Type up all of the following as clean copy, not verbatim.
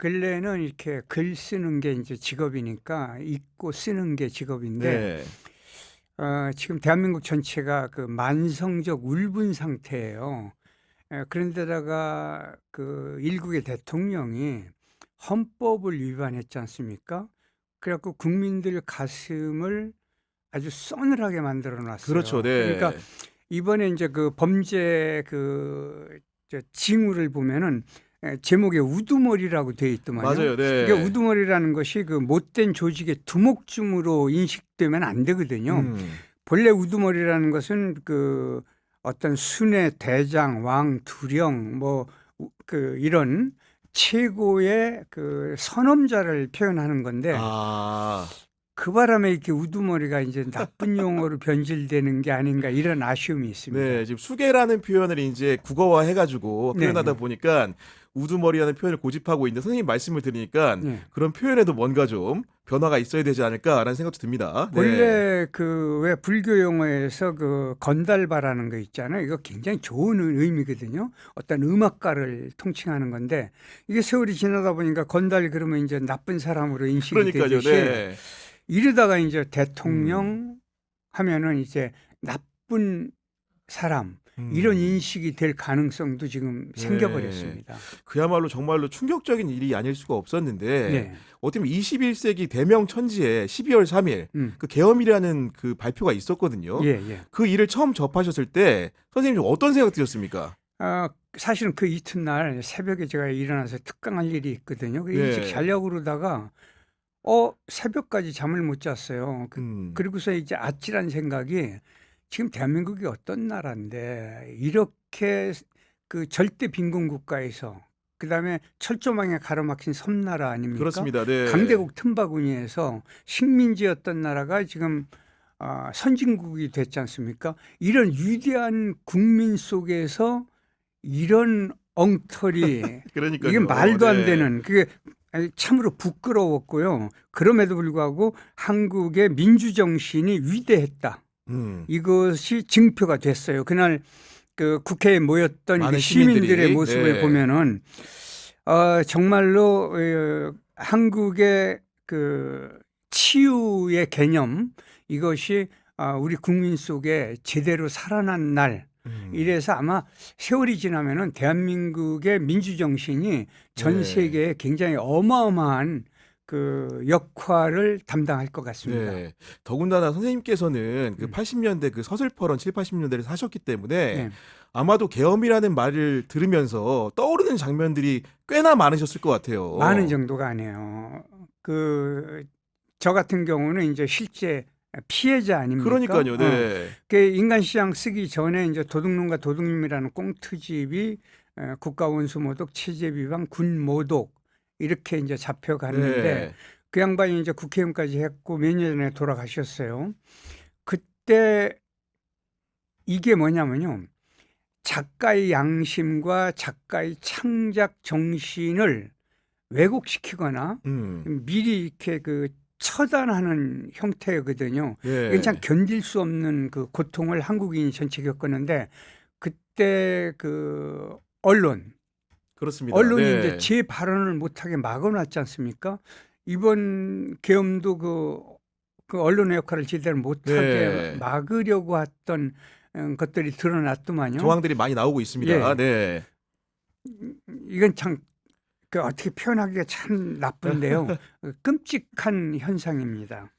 근래는 이렇게 글 쓰는 게 이제 직업이니까 읽고 쓰는 게 직업인데 네. 지금 대한민국 전체가 그 만성적 울분 상태예요. 그런데다가 그 일국의 대통령이 헌법을 위반했지 않습니까? 그래갖고 국민들 가슴을 아주 서늘하게 만들어 그렇죠. 놨어요. 그러니까 네. 이번에 이제 그 범죄 징후를 보면은 제목에 우두머리라고 되어 있더만요. 맞아요. 네. 그러니까 우두머리라는 것이 그 못된 조직의 두목쯤으로 인식되면 안 되거든요. 음. 본래 우두머리라는 것은 그 어떤 순회, 대장, 왕, 두령 이런 최고의 그 선험자를 표현하는 건데 아. 그 바람에 이렇게 우두머리가 이제 나쁜 용어로 변질되는 게 아닌가 이런 아쉬움이 있습니다. 네. 지금 수계라는 표현을 인제 국어화해 가지고 네, 표현하다 네. 보니까 우두머리라는 표현을 고집하고 있는데 선생님 말씀을 들으니까 네. 그런 표현에도 뭔가 좀 변화가 있어야 되지 않을까라는 생각도 듭니다. 네. 본래 그 왜 불교 용어에서 그 건달바라는 거 있잖아요. 이거 굉장히 좋은 의미거든요. 어떤 음악가를 통칭하는 건데 이게 세월이 지나다 보니까 건달 그러면 이제 나쁜 사람으로 인식이 그러니까요. 되듯이 네. 이러다가 이제 대통령 하면은 이제 나쁜 사람 이런 인식이 될 가능성도 지금 네. 생겨버렸습니다. 그야말로 정말로 충격적인 일이 아닐 수가 없었는데 네. 어떻게 보면 21세기 대명천지에 12월 3일 음. 그 계엄이라는 그 발표가 있었거든요. 예, 예. 그 일을 처음 접하셨을 때 선생님 좀 어떤 생각 드셨습니까? 사실은 그 이튿날 새벽에 제가 일어나서 특강할 일이 있거든요. 네. 일찍 자려고 그러다가 새벽까지 잠을 못 잤어요. 그리고서 이제 아찔한 생각이 지금 대한민국이 어떤 나라인데 이렇게 그 절대 빈곤 국가에서 그다음에 철조망에 가로막힌 섬나라 아닙니까? 그렇습니다. 네. 강대국 틈바구니에서 식민지였던 나라가 지금 선진국이 됐지 않습니까? 이런 위대한 국민 속에서 이런 엉터리 그러니까요. 이게 말도 안 네. 되는 그게 참으로 부끄러웠고요. 그럼에도 불구하고 한국의 민주정신이 위대했다. 이것이 증표가 됐어요. 그날 그 국회에 모였던 그 많은 시민들의 시민들이. 모습을 네. 보면은 정말로 한국의 그 치유의 개념 이것이 우리 국민 속에 제대로 살아난 날 이래서 아마 세월이 지나면은 대한민국의 민주정신이 전 네. 세계에 굉장히 어마어마한 그 역할을 담당할 것 같습니다. 네. 더군다나 선생님께서는 그 80년대 그 서슬퍼런 7, 80년대를 사셨기 때문에 네. 아마도 계엄이라는 말을 들으면서 떠오르는 장면들이 꽤나 많으셨을 것 같아요. 많은 정도가 아니에요. 저 같은 경우는 이제 실제 피해자 아닙니까? 그러니까요. 네. 그 인간시장 쓰기 전에 이제 도둑놈과 도둑님이라는 꽁트집이 국가원수모독, 체제비방, 군모독 이렇게 이제 잡혀갔는데 네. 그 양반이 이제 국회의원까지 했고 몇 년 전에 돌아가셨어요. 그때 이게 뭐냐면요. 작가의 양심과 작가의 창작 정신을 왜곡시키거나 미리 이렇게 그 처단하는 형태거든요. 네. 이건 참 견딜 수 없는 그 고통을 한국인이 전체 겪었는데 그때 그 그렇습니다. 언론이 네. 이제 제 발언을 못하게 막아놨지 않습니까? 이번 계엄도 그 언론의 역할을 제대로 못하게 네. 막으려고 했던 것들이 드러났더만요. 정황들이 많이 나오고 있습니다. 예. 네. 이건 참 어떻게 표현하기가 참 나쁜데요. 끔찍한 현상입니다.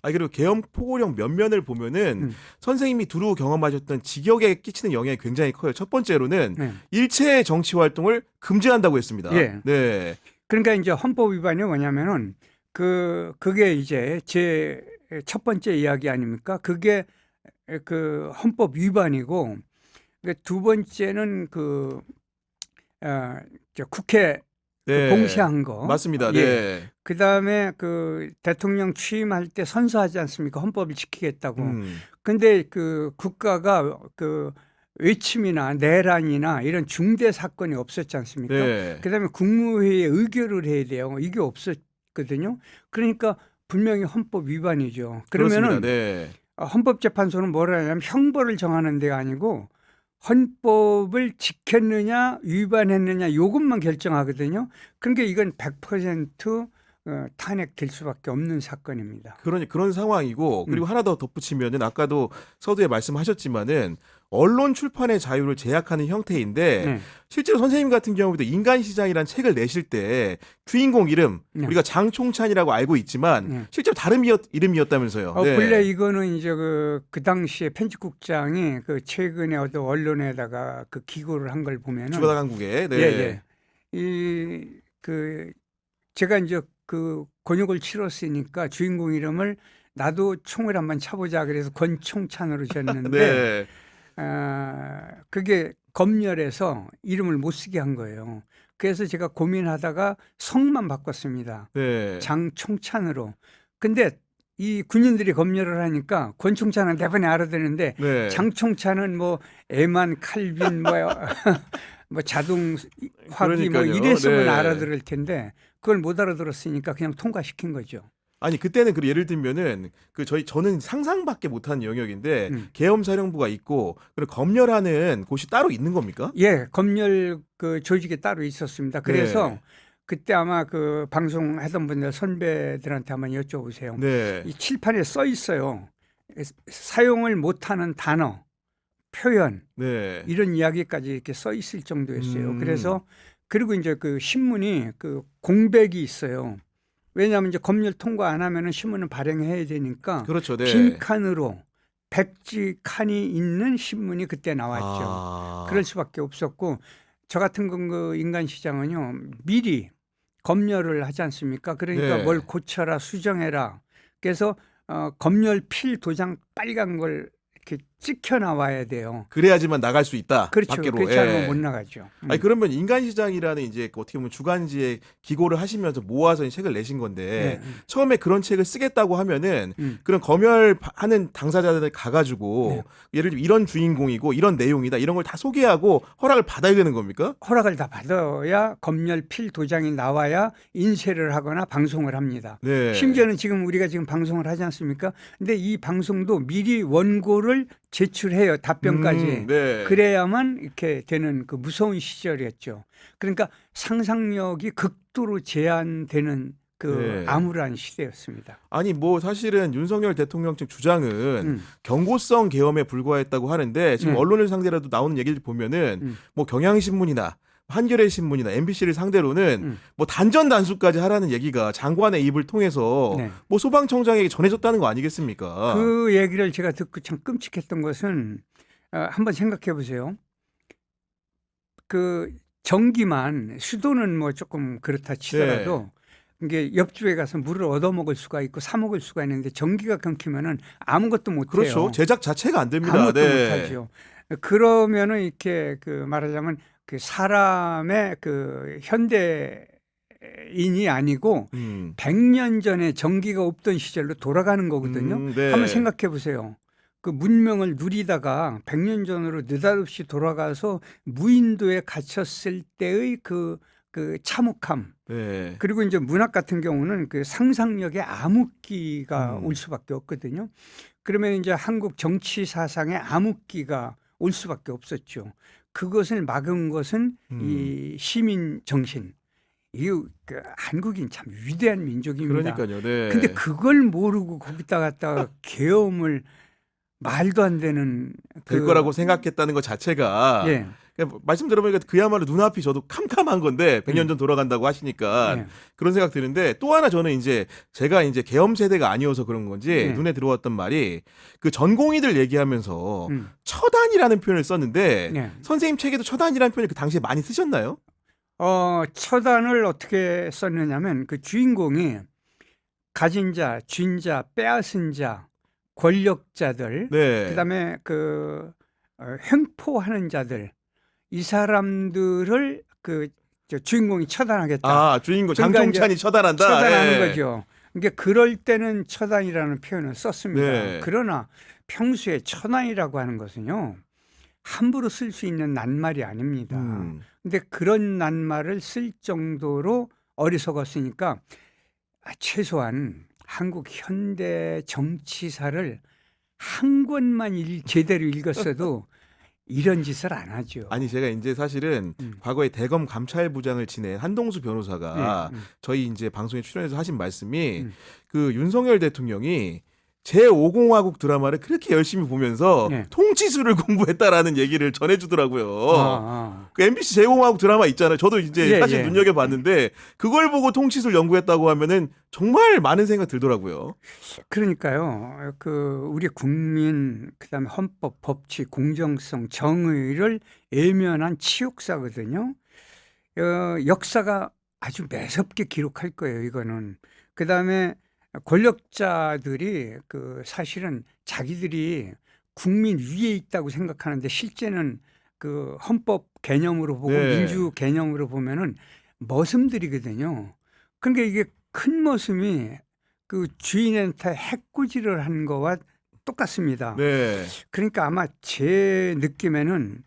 그리고 계엄 포고령 면면을 보면은 선생님이 두루 경험하셨던 직역에 끼치는 영향이 굉장히 커요. 첫 번째로는 네. 일체의 정치 활동을 금지한다고 했습니다. 예. 네. 그러니까 이제 헌법 위반이 뭐냐면은 그게 이제 제 첫 번째 이야기 아닙니까? 그게 그 헌법 위반이고 두 번째는 저 국회 네. 공시한 거. 맞습니다. 예. 네. 그다음에 그 대통령 취임할 때 선서하지 않습니까? 헌법을 지키겠다고. 음. 근데 그 국가가 그 외침이나 내란이나 이런 중대 사건이 없었지 않습니까? 네. 그다음에 국무회의에 의결을 해야 돼요. 이게 없었거든요. 그러니까 분명히 헌법 위반이죠. 그렇습니다. 그러면은 네. 헌법재판소는 뭐라 하냐면 형벌을 정하는 데가 아니고 헌법을 지켰느냐 위반했느냐 이것만 결정하거든요. 그러니까 이건 100% 탄핵될 수밖에 없는 사건입니다. 그런 상황이고 그리고 하나 더 덧붙이면은 아까도 서두에 말씀하셨지만은 언론 출판의 자유를 제약하는 형태인데 네. 실제로 선생님 같은 경우도 인간시장이라는 책을 내실 때 주인공 이름 네. 우리가 장총찬이라고 알고 있지만 네. 실제로 다른 이름이었다면서요. 네. 본래 이거는 이제 그 당시에 편집국장이 그 최근에 어떤 언론에다가 그 기고를 한 걸 보면은 주바다 강국에 네. 예. 제가 이제 그 곤욕을 치렀으니까 주인공 이름을 나도 총을 한번 쳐보자 그래서 권총찬으로 지었는데 네. 그게 검열에서 이름을 못 쓰게 한 거예요. 그래서 제가 고민하다가 성만 바꿨습니다. 네. 장총찬으로. 근데 이 군인들이 검열을 하니까 권총찬은 대번에 알아듣는데 네. 장총찬은 뭐 에만 칼빈 뭐 자동 화기 뭐 그러니까요. 이랬으면 네. 알아들을 텐데 그걸 못 알아들었으니까 그냥 통과시킨 거죠. 아니 그때는 그 예를 들면은 저는 상상밖에 못하는 영역인데 계엄사령부가 있고 그리고 검열하는 곳이 따로 있는 겁니까? 예, 검열 그 조직이 따로 있었습니다. 그래서 네. 그때 아마 그 방송하던 분들 선배들한테 한번 여쭤보세요. 네. 이 칠판에 써 있어요. 사용을 못하는 단어, 표현 네. 이런 이야기까지 이렇게 써 있을 정도였어요. 그래서 그리고 이제 그 신문이 그 공백이 있어요. 왜냐하면 이제 검열 통과 안 하면은 신문은 발행해야 되니까 그렇죠. 네. 빈 칸으로 백지 칸이 있는 신문이 그때 나왔죠. 아. 그럴 수밖에 없었고 저 같은 그 인간 시장은요 미리 검열을 하지 않습니까? 그러니까 네. 뭘 고쳐라 수정해라. 그래서 검열 필 도장 빨간 걸 이렇게 찍혀 나와야 돼요. 그래야지만 나갈 수 있다. 그렇죠. 밖으로. 그렇지 않으면 못 나가죠. 아니 그러면 인간시장이라는 이제 어떻게 보면 주간지에 기고를 하시면서 모아서 이 책을 내신 건데 네. 처음에 그런 책을 쓰겠다고 하면은 그런 검열하는 당사자들 가가지고 예를 들면 이런 주인공이고 이런 내용이다 이런 걸 다 소개하고 허락을 받아야 되는 겁니까? 허락을 다 받아야 검열 필 도장이 나와야 인쇄를 하거나 방송을 합니다. 네. 심지어는 지금 우리가 지금 방송을 하지 않습니까? 근데 이 방송도 미리 원고를 제출해요. 답변까지. 네. 그래야만 이렇게 되는 그 무서운 시절이었죠. 그러니까 상상력이 극도로 제한되는 그 네. 암울한 시대였습니다. 아니 뭐 사실은 윤석열 대통령 측 주장은 경고성 계엄에 불과했다고 하는데 지금 언론을 상대로도 나오는 얘기를 보면은 뭐 경향신문이나 한겨레 신문이나 MBC를 상대로는 뭐 단전단수까지 하라는 얘기가 장관의 입을 통해서 뭐 소방청장에게 전해졌다는 거 아니겠습니까? 그 얘기를 제가 듣고 참 끔찍했던 것은 한번 생각해 보세요. 그 전기만 수도는 뭐 조금 그렇다 치더라도 이게 옆집에 가서 물을 얻어먹을 수가 있고 사 먹을 수가 있는데 전기가 끊기면은 아무것도 못 해요. 그렇죠. 제작 자체가 안 됩니다. 아무것도 못 하죠. 그러면은 이렇게 그 말하자면 그 사람의 그 현대인이 아니고 100년 전에 전기가 없던 시절로 돌아가는 거거든요. 한번 생각해 보세요. 그 문명을 누리다가 100년 전으로 느닷없이 돌아가서 무인도에 갇혔을 때의 그 참혹함. 그리고 이제 문학 같은 경우는 그 상상력의 암흑기가 올 수밖에 없거든요. 그러면 이제 한국 정치 사상의 암흑기가 올 수밖에 없었죠. 그것을 막은 것은 이 시민 정신. 이 그 한국인 참 위대한 민족입니다. 그러니까요. 근데 그걸 모르고 거기다 갖다가 계엄을 말도 안 되는 될 거라고 생각했다는 것 자체가 말씀 들어보니까 그야말로 눈앞이 저도 캄캄한 건데 100년 전 돌아간다고 하시니까 그런 생각 드는데 또 하나 저는 이제 제가 이제 계엄 세대가 아니어서 그런 건지 눈에 들어왔던 말이 그 전공의들 얘기하면서 처단이라는 표현을 썼는데 선생님 책에도 처단이라는 표현을 그 당시에 많이 쓰셨나요? 처단을 어떻게 썼느냐면 그 주인공이 가진 자, 쥔 자, 빼앗은 자, 권력자들, 그다음에 그 횡포하는 자들 이 사람들을 그 주인공이 처단하겠다. 아, 주인공 장총찬이 처단한다. 처단하는 거죠. 그러니까 그럴 때는 처단이라는 표현을 썼습니다. 그러나 평소에 처단이라고 하는 것은요. 함부로 쓸 수 있는 낱말이 아닙니다. 근데 그런 낱말을 쓸 정도로 어리석었으니까 최소한 한국 현대 정치사를 한 권만 제대로 읽었어도 이런 짓을 안 하죠. 아니 제가 이제 사실은 과거에 대검 감찰부장을 지낸 한동수 변호사가 저희 이제 방송에 출연해서 하신 말씀이 그 윤석열 대통령이 제5공화국 드라마를 그렇게 열심히 보면서 통치술을 공부했다라는 얘기를 전해주더라고요. 그 MBC 제5공화국 드라마 있잖아요. 저도 이제 사실 눈여겨봤는데 그걸 보고 통치술 연구했다고 하면은 정말 많은 생각 들더라고요. 그러니까요. 그 우리 국민 그다음에 헌법, 법치, 공정성, 정의를 외면한 치욕사거든요. 역사가 아주 매섭게 기록할 거예요. 이거는. 그다음에 권력자들이 그 사실은 자기들이 국민 위에 있다고 생각하는데 실제는 그 헌법 개념으로 보고 민주 개념으로 보면은 머슴들이거든요. 그러니까 이게 큰 머슴이 그 주인한테 해코지를 한 거와 똑같습니다. 그러니까 아마 제 느낌에는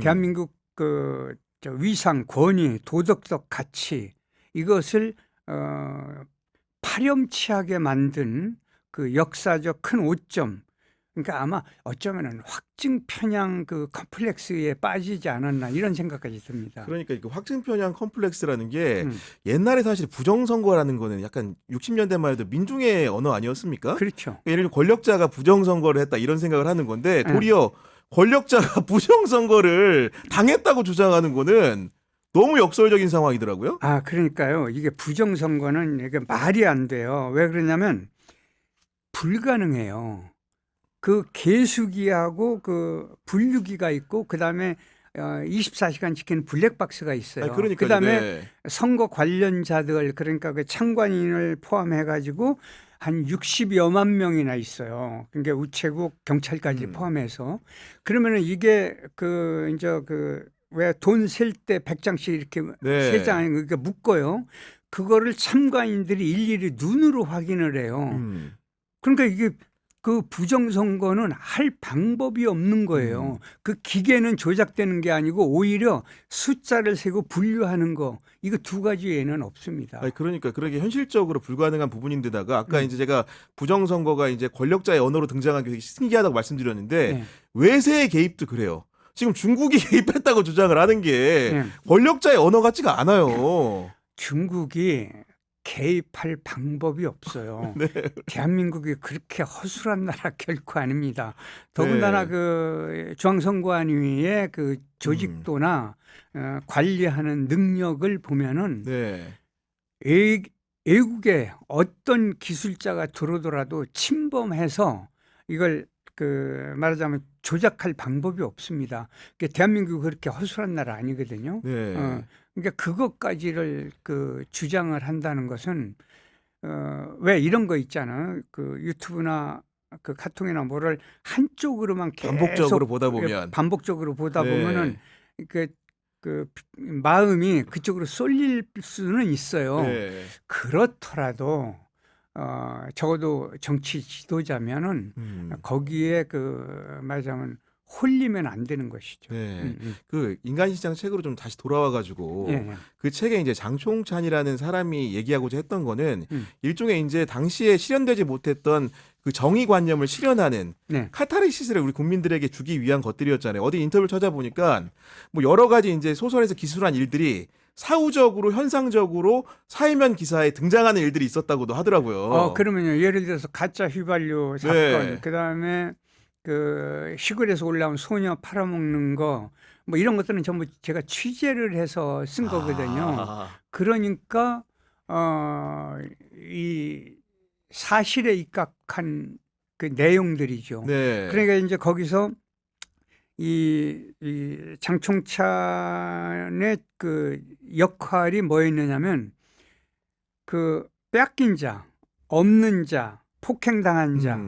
대한민국 그 위상, 권위, 도덕적 가치 이것을 파렴치하게 만든 그 역사적 큰 오점. 그러니까 아마 어쩌면은 확증 편향 그 컴플렉스에 빠지지 않았나 이런 생각까지 듭니다. 그러니까 그 확증 편향 컴플렉스라는 게 옛날에 사실 부정선거라는 거는 약간 60년대만 해도 민중의 언어 아니었습니까? 그렇죠. 예를 들면 권력자가 부정선거를 했다 이런 생각을 하는 건데 도리어 권력자가 부정선거를 당했다고 주장하는 거는 너무 역설적인 상황이더라고요. 그러니까요. 이게 부정선거는 이게 말이 안 돼요. 왜 그러냐면 불가능해요. 그 개수기하고 그 분류기가 있고 그다음에 24시간 지키는 블랙박스가 있어요. 그다음에 선거 관련자들 그러니까 그 참관인을 포함해 가지고 한 60여만 명이나 있어요. 그러니까 우체국 경찰까지 포함해서 그러면은 이게 그 이제 그 왜 돈 셀 때 100장씩 이렇게 세 장 그러니까 묶어요. 그거를 참관인들이 일일이 눈으로 확인을 해요. 그러니까 이게 그 부정선거는 할 방법이 없는 거예요. 그 기계는 조작되는 게 아니고 오히려 숫자를 세고 분류하는 거 이거 두 가지 외에는 없습니다. 그러니까 그러게 현실적으로 불가능한 부분인데다가 아까 이제 제가 부정선거가 이제 권력자의 언어로 등장한 게 신기하다고 말씀드렸는데 외세의 개입도 그래요. 지금 중국이 개입했다고 주장을 하는 게 권력자의 언어 같지가 않아요. 중국이 개입할 방법이 없어요. 대한민국이 그렇게 허술한 나라 결코 아닙니다. 더군다나 그 중앙선관위의 그 조직도나 관리하는 능력을 보면은 외국에 어떤 기술자가 들어오더라도 침범해서 이걸 그 말하자면 조작할 방법이 없습니다. 그러니까 대한민국이 그렇게 허술한 나라 아니거든요. 그러니까 그것까지를 그 주장을 한다는 것은 왜 이런 거 있잖아요. 그 유튜브나 그 카톡이나 뭐를 한쪽으로만 계속 반복적으로 보다 보면은 그 마음이 그쪽으로 쏠릴 수는 있어요. 그렇더라도 적어도 정치 지도자면은 거기에 그 말하자면 홀리면 안 되는 것이죠. 그 인간시장 책으로 좀 다시 돌아와가지고 그 책에 이제 장총찬이라는 사람이 얘기하고자 했던 거는 일종의 이제 당시에 실현되지 못했던 그 정의관념을 실현하는 카타르시스를 우리 국민들에게 주기 위한 것들이었잖아요. 어디 인터뷰를 찾아보니까 뭐 여러 가지 이제 소설에서 기술한 일들이 사후적으로 현상적으로 사회면 기사에 등장하는 일들이 있었다고도 하더라고요. 그러면요 예를 들어서 가짜 휘발유 사건, 그다음에 그 시골에서 올라온 소녀 팔아먹는 거 뭐 이런 것들은 전부 제가 취재를 해서 쓴 거거든요. 그러니까 이 사실에 입각한 그 내용들이죠. 그러니까 이제 거기서 이 장총찬의 그 역할이 뭐였느냐면 그 뺏긴 자, 없는 자, 폭행당한 자,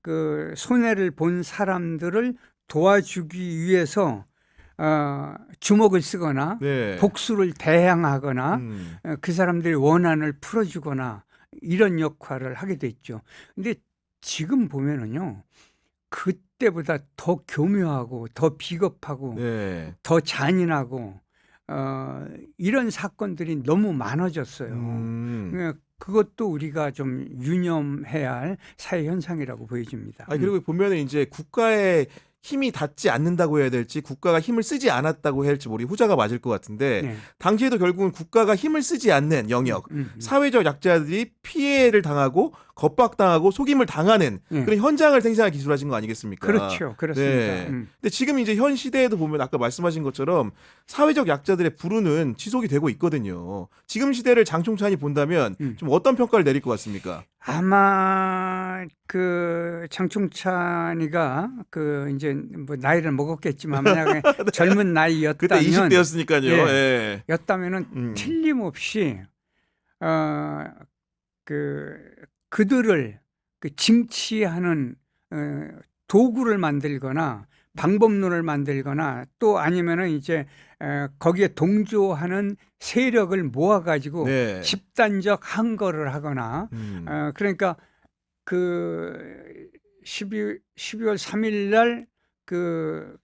그 손해를 본 사람들을 도와주기 위해서 주먹을 쓰거나 복수를 대항하거나 그 사람들의 원한을 풀어주거나 이런 역할을 하게 됐죠. 근데 지금 보면은요, 그때보다 더 교묘하고 더 비겁하고 더 잔인하고 이런 사건들이 너무 많아졌어요. 그것도 우리가 좀 유념해야 할 사회 현상이라고 보여집니다. 그리고 보면은 이제 국가의 힘이 닿지 않는다고 해야 될지 국가가 힘을 쓰지 않았다고 해야 할지 모르 후자가 맞을 것 같은데 네. 당시에도 결국은 국가가 힘을 쓰지 않는 영역, 사회적 약자들이 피해를 당하고 겁박당하고 속임을 당하는 그런 현장을 생생하게 기술하신 거 아니겠습니까? 그렇죠. 그렇습니다. 네. 근데 지금 이제 현 시대에도 보면 아까 말씀하신 것처럼 사회적 약자들의 불우는 지속이 되고 있거든요. 지금 시대를 장총찬이 본다면 좀 어떤 평가를 내릴 것 같습니까? 아마 그 장충찬이가 그 이제 뭐 나이를 먹었겠지만 만약에 네. 젊은 나이였다면 그때 20대였으니까요. 예. 였다면은 틀림없이 그들을 그 징치하는 도구를 만들거나 방법론을 만들거나 또 아니면은 이제 거기에 동조하는 세력을 모아가지고 네. 집단적 항거를 하거나 그러니까 그 12월 3일 날 그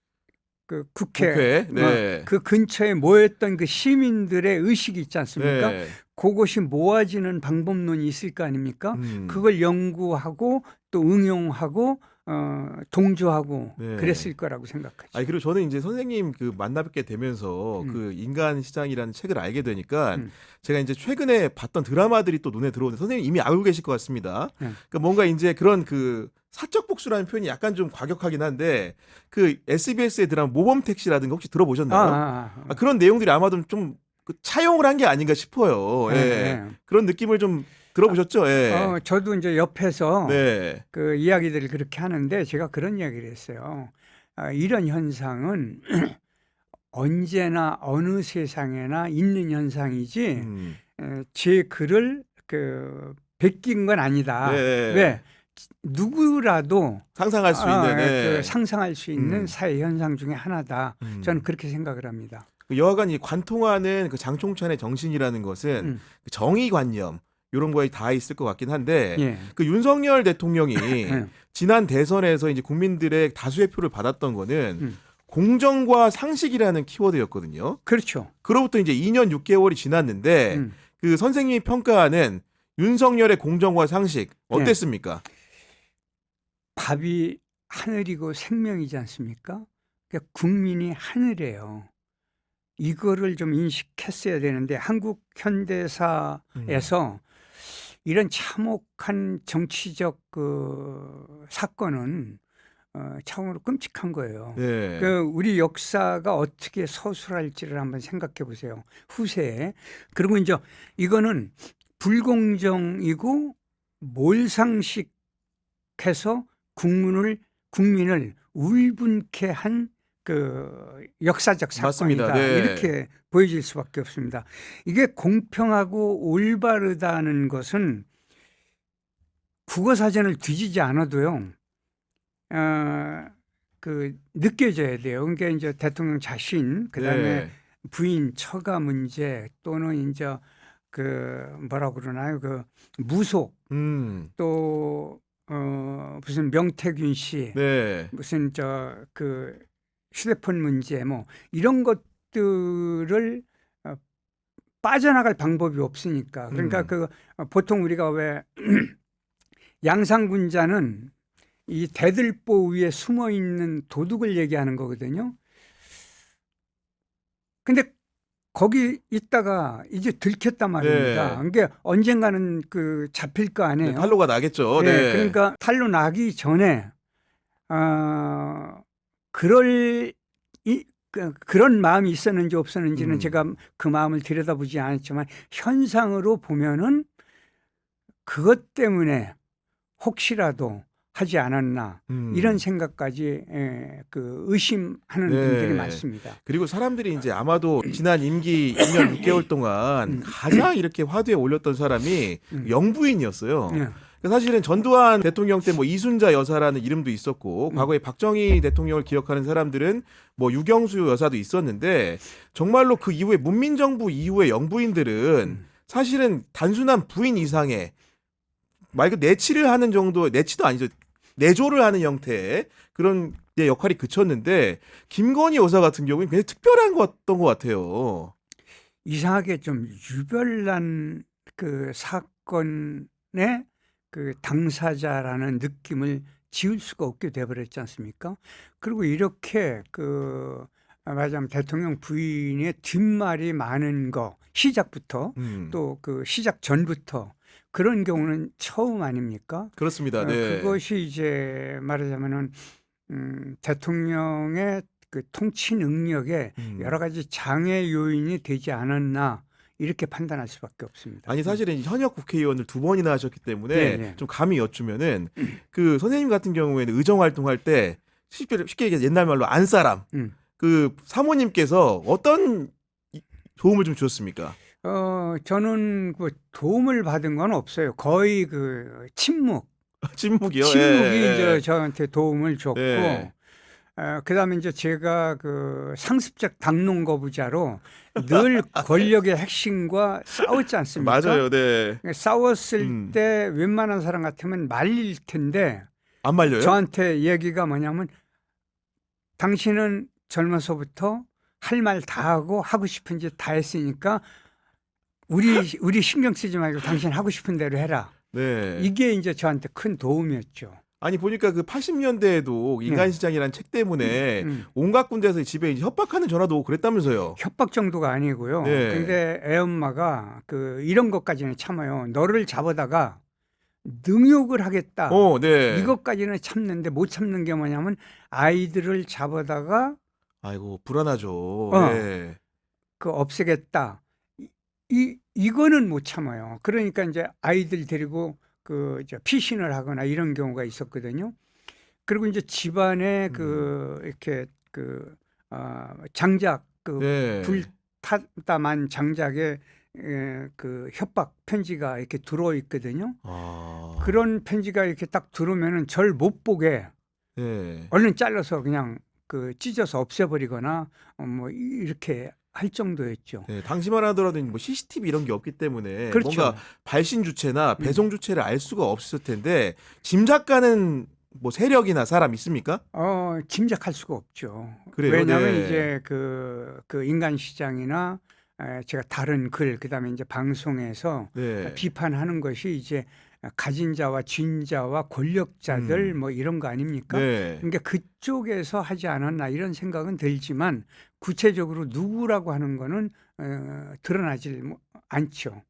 국회 네. 그 근처에 모였던 그 시민들의 의식이 있지 않습니까? 네. 그것이 모아지는 방법론이 있을 거 아닙니까? 그걸 연구하고 또 응용하고 동조하고 네. 그랬을 거라고 생각하죠. 아니 그리고 저는 이제 선생님 그 만나 뵙게 되면서 그 인간 시장이라는 책을 알게 되니까 제가 이제 최근에 봤던 드라마들이 또 눈에 들어오는데 선생님 이미 알고 계실 것 같습니다. 그러니까 뭔가 이제 그런 그 사적 복수라는 표현이 약간 좀 과격하긴 한데 그 SBS의 드라마 모범택시라든가 혹시 들어보셨나요? 그런 내용들이 아마도 좀 그 차용을 한 게 아닌가 싶어요. 그런 느낌을 좀 들어보셨죠? 저도 이제 옆에서 네. 그 이야기들을 그렇게 하는데 제가 그런 이야기를 했어요. 이런 현상은 언제나 어느 세상에나 있는 현상이지 제 글을 그 베낀 건 아니다. 왜? 누구라도 상상할 수 있는 그 상상할 수 있는 사회 현상 중에 하나다. 저는 그렇게 생각을 합니다. 여하간 이 관통하는 그 장총찬의 정신이라는 것은 그 정의관념 이런 거에 다 있을 것 같긴 한데 그 윤석열 대통령이 지난 대선에서 이제 국민들의 다수의 표를 받았던 거는 공정과 상식이라는 키워드였거든요. 그렇죠. 그로부터 이제 2년 6개월이 지났는데 그 선생님이 평가하는 윤석열의 공정과 상식 어땠습니까? 밥이 하늘이고 생명이지 않습니까? 그러니까 국민이 하늘이에요. 이거를 좀 인식했어야 되는데 한국 현대사에서 이런 참혹한 정치적 그 사건은 참으로 끔찍한 거예요. 그 우리 역사가 어떻게 서술할지를 한번 생각해 보세요. 후세에. 그리고 이제 이거는 불공정이고 몰상식해서 국민을 울분케 한 그 역사적 사건이다. 맞습니다. 이렇게 보여질 수밖에 없습니다. 이게 공평하고 올바르다는 것은 국어사전을 뒤지지 않아도요. 그 느껴져야 돼요. 그러니까 이제 대통령 자신, 그다음에 부인 처가 문제 또는 이제 그 뭐라 그러나요? 그 무속 또 무슨 명태균 씨 무슨 그 휴대폰 문제 뭐 이런 것들을 빠져나갈 방법이 없으니까 그러니까 그 보통 우리가 왜 양상군자는 이 대들보 위에 숨어 있는 도둑을 얘기하는 거거든요. 근데 거기 있다가 이제 들켰단 말입니다. 그러니까 언젠가는 그 잡힐 거 아니에요. 탄로가 나겠죠. 그러니까 탄로 나기 전에 그런 마음이 있었는지 없었는지는 제가 그 마음을 들여다보지 않았지만 현상으로 보면은 그것 때문에 혹시라도 하지 않았나 이런 생각까지 그 의심하는 분들이 많습니다. 그리고 사람들이 이제 아마도 지난 임기 2년 6개월 동안 가장 이렇게 화두에 올렸던 사람이 영부인이었어요. 사실은 전두환 대통령 때 뭐 이순자 여사라는 이름도 있었고 과거에 박정희 대통령을 기억하는 사람들은 뭐 유경수 여사도 있었는데 정말로 그 이후에 문민정부 이후의 영부인들은 사실은 단순한 부인 이상의 말 그대로 내치를 하는 정도, 내치도 아니죠. 내조를 하는 형태의 그런 역할이 그쳤는데 김건희 여사 같은 경우는 굉장히 특별한 거였던 것 같아요. 이상하게 좀 유별난 그 사건의 그 당사자라는 느낌을 지을 수가 없게 돼버렸지 않습니까? 그리고 이렇게 말하자면 대통령 부인의 뒷말이 많은 거 시작부터 또 그 시작 전부터 그런 경우는 처음 아닙니까? 그렇습니다. 네. 그것이 이제 말하자면은 대통령의 그 통치 능력에 여러 가지 장애 요인이 되지 않았나 이렇게 판단할 수밖에 없습니다. 아니 사실은 현역 국회의원을 2번이나 하셨기 때문에 네. 좀 감히 여쭈면은 그 선생님 같은 경우에는 의정 활동할 때 쉽게 얘기해서 옛날 말로 안사람 그 사모님께서 어떤 도움을 좀 주셨습니까? 저는 그 도움을 받은 건 없어요. 거의 그 침묵이요. 침묵이 예, 이제 예. 저한테 도움을 줬고, 네. 그다음에 이제 제가 그 상습적 당론 거부자로 늘 권력의 핵심과 싸웠지 않습니까? 맞아요. 네. 싸웠을 때 웬만한 사람 같으면 말릴 텐데 안 말려요? 저한테 얘기가 뭐냐면 당신은 젊어서부터 할 말 다 하고 하고 싶은 짓 다 했으니까 우리 신경 쓰지 말고 당신 하고 싶은 대로 해라. 네. 이게 이제 저한테 큰 도움이었죠. 아니 보니까 그 80년대에도 인간시장이라는 책 때문에 온갖 군데에서 집에 이제 협박하는 전화도 오고 그랬다면서요. 협박 정도가 아니고요. 네. 근데 애엄마가 이런 것까지는 참아요. 너를 잡아다가 능욕을 하겠다. 네. 이것까지는 참는데 못 참는 게 뭐냐면 아이들을 잡아다가 아이고 불안하죠. 네. 없애겠다. 이거는 못 참아요. 그러니까 이제 아이들 데리고 피신을 하거나 이런 경우가 있었거든요. 그리고 이제 집안에 이렇게 장작 네. 불타다만 장작에 그 협박 편지가 이렇게 들어 있거든요. 그런 편지가 이렇게 딱 들어오면은 절 못 보게 네. 얼른 잘라서 그냥 찢어서 없애버리거나 뭐 이렇게 할 정도였죠. 네, 당시만 하더라도 뭐 CCTV 이런 게 없기 때문에 그렇죠. 뭔가 발신 주체나 배송 주체를 알 수가 없었을 텐데 짐작가는 뭐 세력이나 사람 있습니까? 짐작할 수가 없죠. 그래요? 왜냐하면 네. 이제 그 인간 시장이나 제가 다른 글 그다음에 이제 방송에서 네. 비판하는 것이 이제 가진 자와 쥔 자와 권력자들 뭐 이런 거 아닙니까? 네. 그러니까 그쪽에서 하지 않았나 이런 생각은 들지만 구체적으로 누구라고 하는 거는 드러나질 않죠.